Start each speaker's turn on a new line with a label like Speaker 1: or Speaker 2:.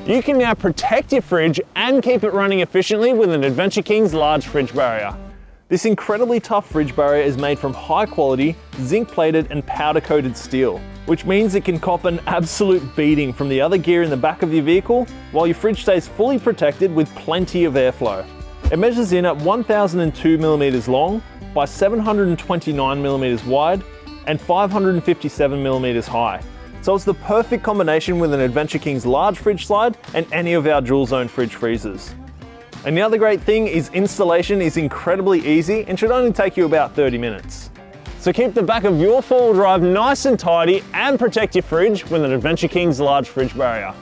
Speaker 1: You can now protect your fridge and keep it running efficiently with an Adventure King's large fridge barrier.
Speaker 2: This incredibly tough fridge barrier is made from high quality, zinc plated and powder coated steel, which means it can cop an absolute beating from the other gear in the back of your vehicle, while your fridge stays fully protected with plenty of airflow. It measures in at 1002mm long by 729mm wide and 557mm high. So it's the perfect combination with an Adventure King's large fridge slide and any of our dual zone fridge freezers. And the other great thing is installation is incredibly easy and should only take you about 30 minutes.
Speaker 1: So keep the back of your four-wheel drive nice and tidy and protect your fridge with an Adventure King's large fridge barrier.